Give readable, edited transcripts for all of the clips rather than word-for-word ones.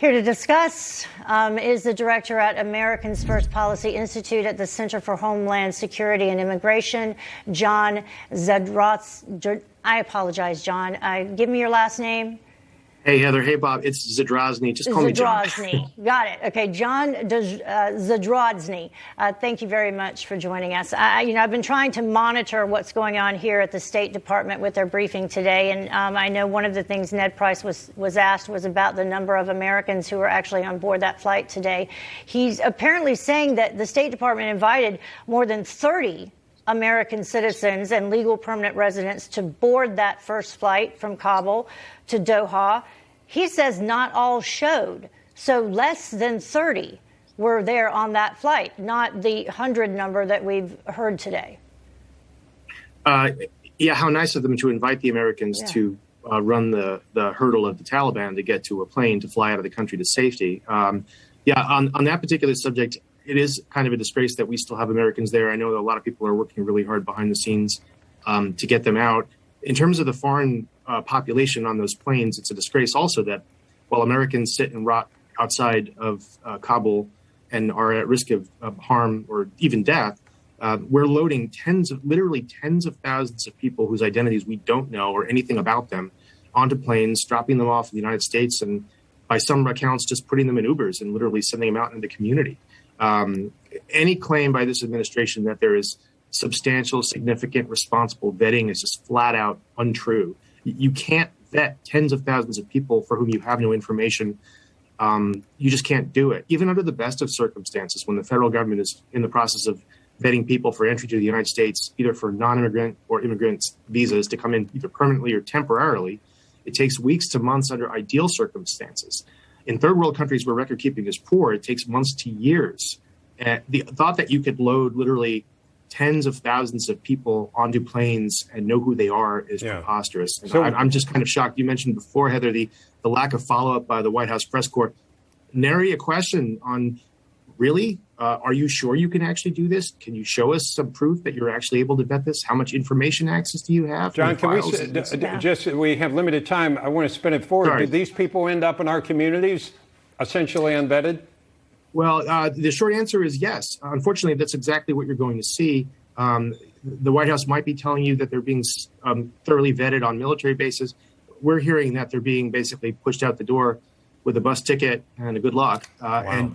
Here to discuss is the director at Americans First Policy Institute at the Center for Homeland Security and Immigration, John Zadrozny. I apologize, John. Give me your last name. Hey, Heather. Hey, Bob. It's Zadrozny. Just call me John. Zadrozny. Got it. Okay, John Zadrozny. Thank you very much for joining us. I've been trying to monitor what's going on here at the State Department with their briefing today, and I know one of the things Ned Price was asked was about the number of Americans who were actually on board that flight today. He's apparently saying that the State Department invited more than 30 American citizens and legal permanent residents to board that first flight from Kabul to Doha. He says not all showed, so less than 30 were there on that flight, not the 100 number that we've heard today. Yeah, how nice of them to invite the Americans to run the hurdle of the Taliban to get to a plane to fly out of the country to safety. On that particular subject, it is kind of a disgrace that we still have Americans there. I know that a lot of people are working really hard behind the scenes to get them out. In terms of the foreign population on those planes, it's a disgrace also that while Americans sit and rot outside of Kabul and are at risk of harm or even death, we're loading literally tens of thousands of people whose identities we don't know or anything about them onto planes, dropping them off in the United States, and by some accounts, just putting them in Ubers and literally sending them out into the community. Any claim by this administration that there is substantial, significant, responsible vetting is just flat out untrue. You can't vet tens of thousands of people for whom you have no information. You just can't do it. Even under the best of circumstances, when the federal government is in the process of vetting people for entry to the United States, either for non-immigrant or immigrant visas to come in either permanently or temporarily, it takes weeks to months under ideal circumstances. In third world countries where record keeping is poor, it takes months to years. The thought that you could load literally tens of thousands of people onto planes and know who they are is preposterous. So, I'm just kind of shocked. You mentioned before, Heather, the lack of follow-up by the White House press corps. Nary a question on, really? Are you sure you can actually do this? Can you show us some proof that you're actually able to vet this? How much information access do you have? John, can we have limited time. I want to spin it forward. Sorry. Do these people end up in our communities essentially unvetted? Well, the short answer is yes. Unfortunately, that's exactly what you're going to see. The White House might be telling you that they're being thoroughly vetted on military bases. We're hearing that they're being basically pushed out the door with a bus ticket and a good luck. Wow. And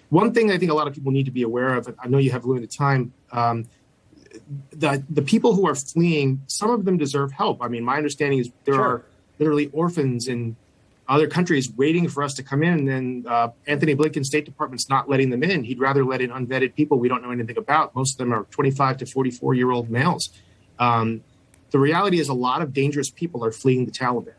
one thing I think a lot of people need to be aware of, I know you have limited time, the people who are fleeing, some of them deserve help. I mean, my understanding is there are literally orphans in other countries waiting for us to come in, and Anthony Blinken's State Department's not letting them in. He'd rather let in unvetted people we don't know anything about. Most of them are 25 to 44-year-old males. The reality is a lot of dangerous people are fleeing the Taliban.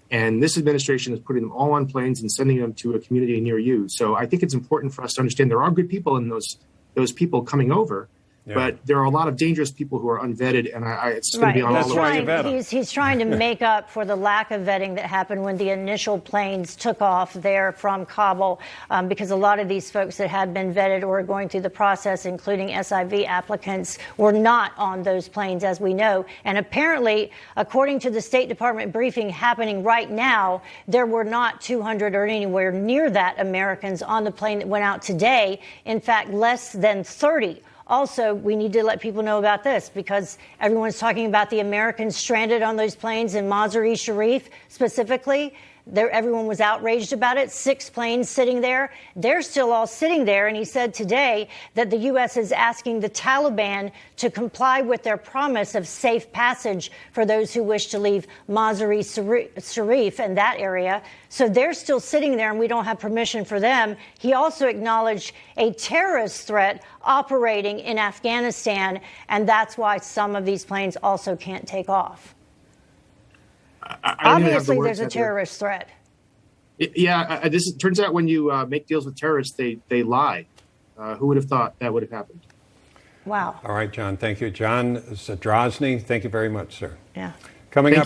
And this administration is putting them all on planes and sending them to a community near you. So I think it's important for us to understand there are good people in those people coming over. Yeah. But there are a lot of dangerous people who are unvetted, and it's going to be on all the way. He's trying to make up for the lack of vetting that happened when the initial planes took off there from Kabul, because a lot of these folks that had been vetted or going through the process, including SIV applicants, were not on those planes, as we know. And apparently, according to the State Department briefing happening right now, there were not 200 or anywhere near that Americans on the plane that went out today. In fact, less than 30. Also, we need to let people know about this because everyone's talking about the Americans stranded on those planes in Mazar-e-Sharif specifically. Everyone was outraged about it. 6 planes sitting there. They're still all sitting there. And he said today that the U.S. is asking the Taliban to comply with their promise of safe passage for those who wish to leave Mazar-e-Sharif and that area. So they're still sitting there, and we don't have permission for them. He also acknowledged a terrorist threat operating in Afghanistan, and that's why some of these planes also can't take off. Obviously, there's a terrorist threat. Yeah, this turns out when you make deals with terrorists, they lie. Who would have thought that would have happened? Wow. All right, John. Thank you. John Zadrozny, thank you very much, sir. Yeah. Coming up.